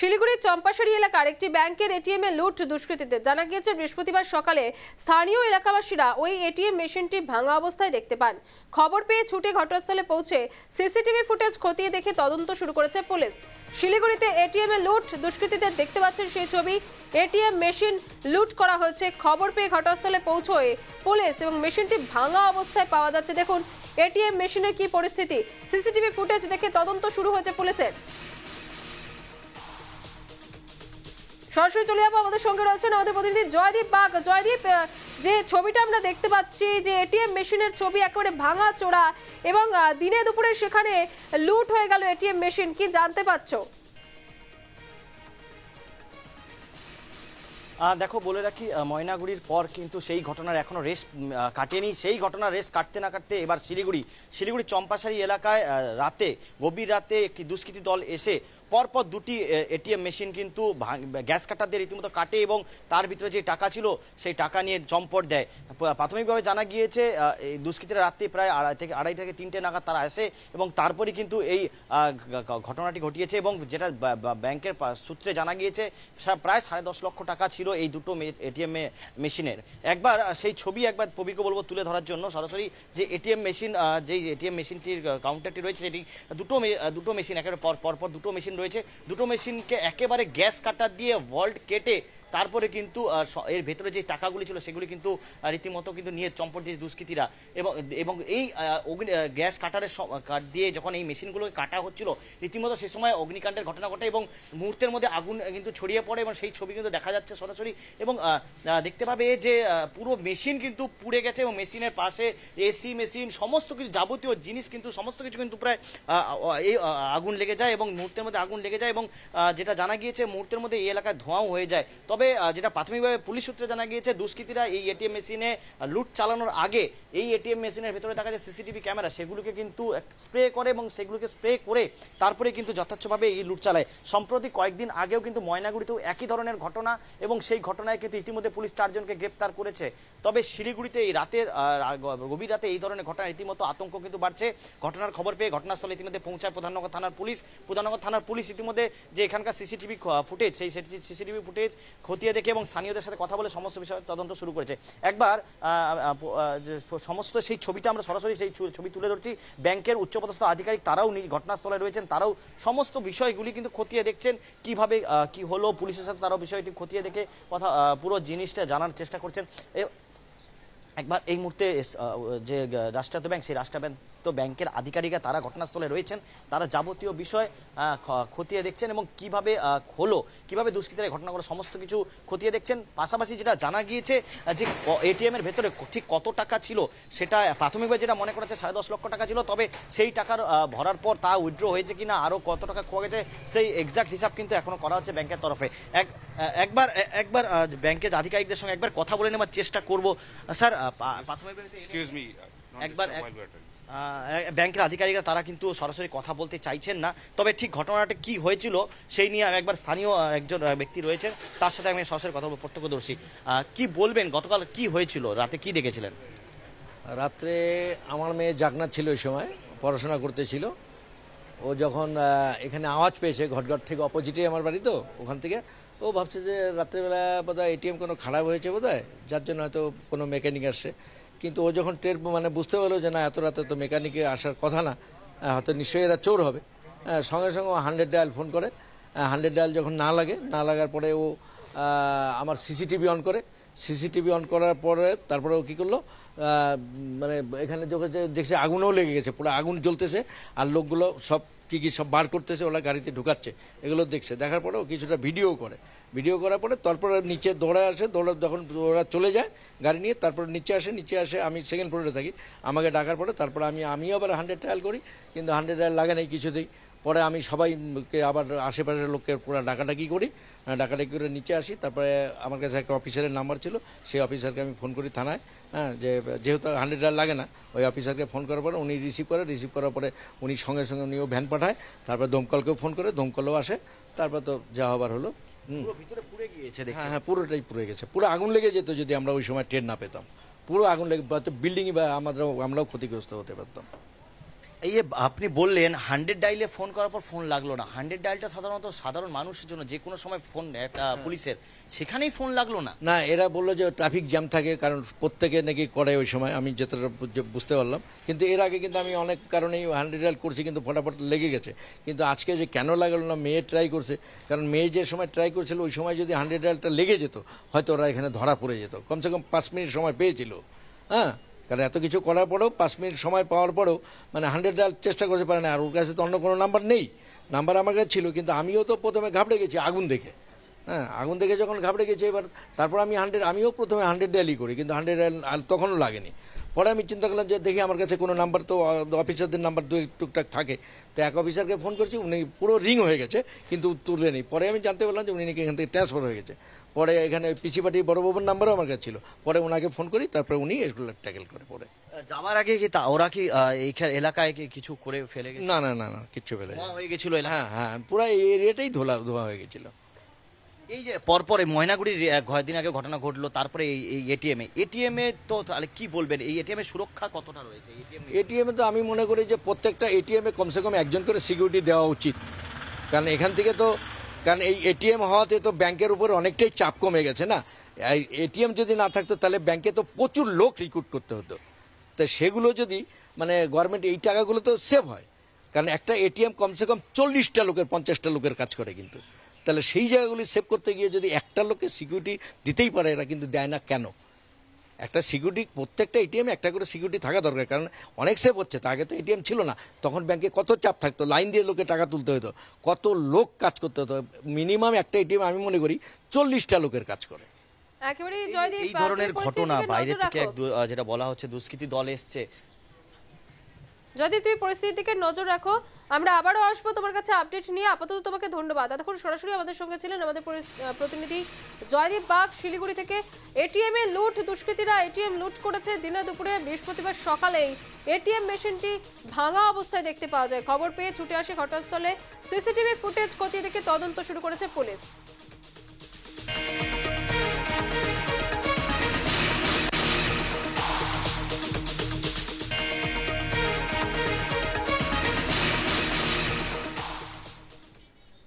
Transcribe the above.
শিলিগুড়ির চম্পাশাড়ি এলাকার একটি ব্যাংকের এটিএম এ লুট দুষ্কৃতীদের। জানা গিয়েছে বৃহস্পতিবার সকালে স্থানীয় এলাকাবাসীরা ওই এটিএম মেশিনটি ভাঙা অবস্থায় দেখতে পান। খবর পেয়ে ছুটে ঘটনাস্থলে পৌঁছে সিসিটিভি ফুটেজ খতিয়ে দেখে তদন্ত শুরু করেছে পুলিশ। শিলিগুড়িতে এটিএম এ লুট দুষ্কৃতীদের দেখতে পাচ্ছেন সেই ছবি। এটিএম মেশিন লুট করা হয়েছে। খবর পেয়ে ঘটনাস্থলে পৌঁছয়ে পুলিশ এবং মেশিনটি ভাঙা অবস্থায় পাওয়া যাচ্ছে। দেখুন এটিএম মেশিনের কি পরিস্থিতি, সিসিটিভি ফুটেজ দেখে তদন্ত শুরু হয়েছে পুলিশের। সরাসরি চলে যাবো, আমাদের সঙ্গে রয়েছেন আমাদের প্রতিনিধি জয়দীপ বাগ। জয়দীপ, যে ছবিটা আমরা দেখতে পাচ্ছি, যে এটিএম মেশিনের ছবি একেবারে ভাঙা চোরা এবং দিনে দুপুরে সেখানে লুট হয়ে গেল এটিএম মেশিন, কি জানতে পারছো? দেখো, বলে রাখি ময়নাগুড়ির পর কিন্তু সেই ঘটনার এখনো রেস কাটেনি। সেই ঘটনার রেস কাটতে না কাটতে এবার শিলিগুড়ি চম্পাশাড়ি এলাকায় গভীর রাতে একটি দুষ্কৃতী দল এসে পরপর দুটি এটিএম মেশিন কিন্তু গ্যাস কাটার দিয়ে রীতিমতো কাটে এবং তার ভিতরে যে টাকা ছিল সেই টাকা নিয়ে চম্পট দেয়। প্রাথমিকভাবে জানা গিয়েছে এই দুষ্কৃতীরা রাত্রি প্রায় আড়াই থেকে তিনটে নাগাদ তারা আসে এবং তারপরে কিন্তু এই ঘটনাটি ঘটিয়েছে। এবং যেটা ব্যাংকের সূত্রে জানা গিয়েছে প্রায় 10.5 লক্ষ টাকা ছিল এই দুটো এটিএম মেশিনের। একবার সেই ছবি একবার পবিকে বলবো তুলে ধরার জন্য সরাসরি, যে এটিএম মেশিন, যেই এটিএম মেশিনটির কাউন্টারটি রয়েছে সেটি দুটো মেশিন একেবারে পরপর দুটো মেশিন রয়েছে। দুটো মেশিনকে একেবারে গ্যাস কাটার দিয়ে ভল্ট কেটে তারপরে কিন্তু এর ভেতরে যে টাকাগুলি ছিল সেগুলি কিন্তু রীতিমতো কিন্তু নিয়ে চম্পট দিয়ে দুষ্কৃতীরা। এবং এই গ্যাস কাটারের দিয়ে যখন এই মেশিনগুলোকে কাটা হচ্ছিল রীতিমতো সে সময় অগ্নিকাণ্ডের ঘটনা ঘটে এবং মুহূর্তের মধ্যে আগুন কিন্তু ছড়িয়ে পড়ে এবং সেই ছবি কিন্তু দেখা যাচ্ছে সরাসরি। এবং দেখতে পাবে যে পুরো মেশিন কিন্তু পুড়ে গেছে এবং মেশিনের পাশে এসি মেশিন সমস্ত কিছু যাবতীয় জিনিস কিন্তু সমস্ত কিছু কিন্তু প্রায় এই আগুন লেগে যায় এবং মুহূর্তের মধ্যে আগুন লেগে যায়। এবং যেটা জানা গিয়েছে মুহূর্তের মধ্যে এই এলাকায় ধোঁয়াও হয়ে যায়। তবে যেটা প্রাথমিকভাবে পুলিশ সূত্রে জানা গিয়েছে দুষ্কৃতীরা এই এটিএম মেশিনে লুট চালানোর আগে এই এটিএম মেশিনের ভেতরে দেখা যায় সিসিটিভি ক্যামেরা, সেগুলোকে কিন্তু স্প্রে করে এবং সেগুলোকে স্প্রে করে তারপরে কিন্তু যথার্থভাবে এই লুট চালায়। সম্প্রতি কয়েকদিন আগেও কিন্তু ময়নাগুড়িতেও একই ধরনের ঘটনা এবং সেই ঘটনায় কিন্তু ইতিমধ্যে পুলিশ 4 জনকে গ্রেপ্তার করেছে। তবে শিলিগুড়িতে এই গভীর রাতে এই ধরনের ঘটনা রীতিমতো আতঙ্ক কিন্তু বাড়ছে। ঘটনার খবর পেয়ে ঘটনাস্থলে ইতিমধ্যে পৌঁছায় প্রধাননগর থানার পুলিশ ইতিমধ্যে যে এখানকার সিসিটিভি ফুটেজ, সেই সিসিটিভি ফুটেজ খতিয়ে দেখে এবং স্থানীয়দের সাথে কথা বলে সমস্ত বিষয়ে তদন্ত শুরু করেছে। একবার সমস্ত সেই ছবিটা আমরা সরাসরি সেই ছবি তুলে ধরছি। ব্যাংকের উচ্চপদস্থ আধিকারিক তারাও ঘটনাস্থলে রয়েছেন, তারাও সমস্ত বিষয়গুলি কিন্তু খতিয়ে দেখছেন কিভাবে কি হলো। পুলিশের সাথে তারাও বিষয়টি খতিয়ে দেখে পুরো জিনিসটা জানার চেষ্টা করছেন। একবার এই মুহূর্তে যে রাষ্ট্রায়ত্ত ব্যাংক, সেই রাষ্ট্রায়ত্ত ব্যাংকের আধিকারিকরা তারা ঘটনাস্থলে রয়েছেন, তারা যাবতীয় বিষয় খতিয়ে দেখছেন এবং কিভাবে দুষ্কৃতীরা ঘটনাগুলো সমস্ত কিছু খতিয়ে দেখছেন। পাশাপাশি যেটা জানা গিয়েছে যে এটিএম এর ভেতরে ঠিক কত টাকা ছিল সেটা প্রাথমিকভাবে যেটা মনে করা হচ্ছে 10.5 লক্ষ টাকা ছিল। তবে সেই টাকার ভরার পর তা উইথড্র হয়েছে কিনা, আরও কত টাকা খোয়া গেছে সেই এক্সাক্ট হিসাব কিন্তু এখনো করা হচ্ছে ব্যাংকের তরফে। একবার ব্যাংকের আধিকারিকদের সঙ্গে একবার কথা বলে নেওয়ার চেষ্টা করবো। স্যার, একবার ব্যাংকের আধিকারিকরা তারা কিন্তু সরাসরি কথা বলতে চাইছেন না, তবে ঠিক ঘটনাটা কি হয়েছিল সেই নিয়ে একবার স্থানীয় একজন ব্যক্তি রয়েছেন, তার সাথে আমি সরাসরি কথা বলবো। প্রত্যক্ষদর্শী, কি বলবেন, গতকাল কি হয়েছিল, রাতে কি দেখেছিলেন? রাত্রে আমার মেয়ে জাগনা ছিল, ওই সময় পড়াশোনা করতেছিল। ও যখন এখানে আওয়াজ পেয়েছে, ঘটঘট থেকে অপোজিটে আমার বাড়ি, তো ওখান থেকে ও ভাবছে যে রাত্রেবেলা বোধহয় এটিএম কোনো খারাপ হয়েছে বোধহয়, যার জন্য হয়তো কোনো মেকানিক আসছে। কিন্তু ও যখন বুঝতে পারলো যে না, এত রাতে তো মেকানিকে আসার কথা না, হয়তো নিশ্চয়ই এরা চোর হবে, সঙ্গে সঙ্গে ও 100 ডায়াল ফোন করে। 100 ডায়াল যখন না লাগার পরে ও আমার সিসিটিভি অন করে। সিসিটিভি অন করার পরে তারপরে ও কী করলো, এখানে যখন দেখছে আগুনও লেগে গেছে, পুরো আগুন জ্বলতেছে আর লোকগুলো সব কি সব বার করতেছে, ওরা গাড়িতে ঢুকাচ্ছে, এগুলো দেখছে। দেখার পরে ও কিছুটা ভিডিও করার পরে তারপরে নিচে যখন ওরা চলে যায় গাড়ি নিয়ে, তারপরে নিচে আসে। আমি সেকেন্ড ফ্লোরে থাকি, আমাকে ডাকার পরে তারপরে আমি আবার 100 ডায়াল করি, কিন্তু 100 ডায়াল লাগে নাই কিছুতেই। পরে আমি সবাইকে আবার আশেপাশের লোককে পুরো ডাকাডাকি করে নিচে আসি। তারপরে আমার কাছে একটা অফিসারের নাম্বার ছিল, সেই অফিসারকে আমি ফোন করি থানায়, যেহেতু 100 ডায়াল লাগে না, ওই অফিসারকে ফোন করার পরে উনি রিসিভ করার পরে উনি সঙ্গে সঙ্গে উনিও ভ্যান পাঠায়। তারপর দমকলকেও ফোন করে, দমকলও আসে। তারপর তো যা হবার হলো। হ্যাঁ, পুরোটাই পুড়ে গেছে, পুরো আগুন লেগে যেত যদি আমরা ওই সময় টের না পেতাম। পুরো আগুন লেগে বিল্ডিংই বা আমরাও ক্ষতিগ্রস্ত হতে পারতাম। এই যে আপনি বললেন 100 ডায়ালে ফোন করার পর ফোন লাগলো না, 100 ডায়ালটা সাধারণত সাধারণ মানুষের জন্য যে কোনো সময় ফোন একটা পুলিশের, সেখানেই ফোন লাগলো না। না, এরা বললো যে ট্রাফিক জ্যাম থাকে, কারণ প্রত্যেকে নাকি করে ওই সময়, আমি যেটা বুঝতে পারলাম। কিন্তু এর আগে কিন্তু আমি অনেক কারণেই 100 ডায়াল করছি, কিন্তু ফটাফট লেগে গেছে। কিন্তু আজকে যে কেন লাগলো না, মেয়ে ট্রাই করছে, কারণ মেয়ে যে সময় ট্রাই করছিল ওই সময় যদি 100 ডায়ালটা লেগে যেত হয়তো ওরা এখানে ধরা পড়ে যেত। কমসে কম 5 মিনিট সময় পেয়েছিল। হ্যাঁ, কারণ এত কিছু করার পরেও 5 মিনিট সময় পাওয়ার পরেও মানে 100 ডায়াল চেষ্টা করতে পারে না। আর ওর কাছে তো অন্য কোনো নাম্বার নেই, নাম্বার আমার কাছে ছিল। কিন্তু আমিও তো প্রথমে ঘাবড়ে গেছি আগুন দেখে। হ্যাঁ, আগুন দেখে যখন ঘাবড়ে গেছি, এবার তারপর আমিও প্রথমে 100 ডায়ালই করি, কিন্তু 100 ডায়াল তখনও লাগেনি। পরে আমি চিন্তা করলাম যে দেখি আমার কাছে কোনো নাম্বার তো অফিসারদের নাম্বার টুকটাক থাকে, তো এক অফিসারকে ফোন করছি, উনি পুরো রিং হয়ে গেছে কিন্তু তুললেনি। পরে আমি জানতে পারলাম যে উনি নাকি এখান থেকে ট্রান্সফার হয়ে গেছে। পরে এখানে পিছিপাটির বড়বাবুর নাম্বারও আমার কাছে ছিল, পরে ওনাকে ফোন করি, তারপরে উনি এগুলো ট্যাকেল করে। পরে যাওয়ার আগে কি ওরা কি এই এলাকায় কি কিছু করে ফেলে গেছে? না না না না, কিচ্ছু ফেলে হয়ে গেছিল। হ্যাঁ হ্যাঁ, পুরো এই এরিয়াটাই ধোয়া হয়ে গেছিল। এই যে পরপরে ময়নাগুড়ির কয়েকদিন আগে ঘটনা ঘটলো, তারপরে এই এটিএম এ তো তাহলে কি বলবেন, এই এটিএম এর সুরক্ষা কতটা রয়েছে? এটিএম এ তো আমি মনে করি যে প্রত্যেকটা এটিএম এ কমসে কম একজন করে সিকিউরিটি দেওয়া উচিত। কারণ এখান থেকে তো, কারণ এই এটিএম হওয়াতে তো ব্যাংকের উপর অনেকটাই চাপ কমে গেছে না। এটিএম যদি না থাকতো তাহলে ব্যাংকে তো প্রচুর লোক রিক্রুট করতে হতো। তো সেগুলো যদি মানে গভর্নমেন্ট এই টাকাগুলো তো সেভ হয়, কারণ একটা এটিএম কমসে কম 40টা লোকের 50টা লোকের কাজ করে। কিন্তু তাহলে সেই জায়গাগুলি সেভ করতে গিয়ে যদি একটা লোকের সিকিউরিটি দিতেই পারে, এরা কিন্তু দেয় না কেন? একটা সিকিউরিটি, প্রত্যেকটা এটিএমে একটা করে সিকিউরিটি থাকা দরকার, কারণ অনেক সেভ হচ্ছে। তো আগে তো এটিএম ছিল না, তখন ব্যাংকে কত চাপ থাকতো, লাইন দিয়ে লোকে টাকা তুলতে হতো, কত লোক কাজ করতে হতো। মিনিমাম একটা এটিএম আমি মনে করি 40টা লোকের কাজ করে। এই ধরনের ঘটনা বাইরে থেকে যেটা বলা হচ্ছে দুষ্কৃতী দল এসছে। যদি তুমি পরিস্থিতির দিকে নজর রাখো, আমরা আবারও আসবো তোমার কাছে আপডেট নিয়ে। আপাতত তোমাকে ধন্যবাদ। এতক্ষণ সরাসরি আমাদের সঙ্গে ছিলেন আমাদের প্রতিনিধি জয়দীপ বাগ শিলিগুড়ি থেকে। এটিএম এ লুট, দুষ্কৃতীরা এটিএম লুট করেছে দিনে দুপুরে। বৃহস্পতিবার সকালেই এটিএম মেশিনটি ভাঙা অবস্থায় দেখতে পাওয়া যায়। খবর পেয়ে ছুটে আসে ঘটনাস্থলে। সিসিটিভি ফুটেজ খতিয়ে দেখে তদন্ত শুরু করেছে পুলিশ।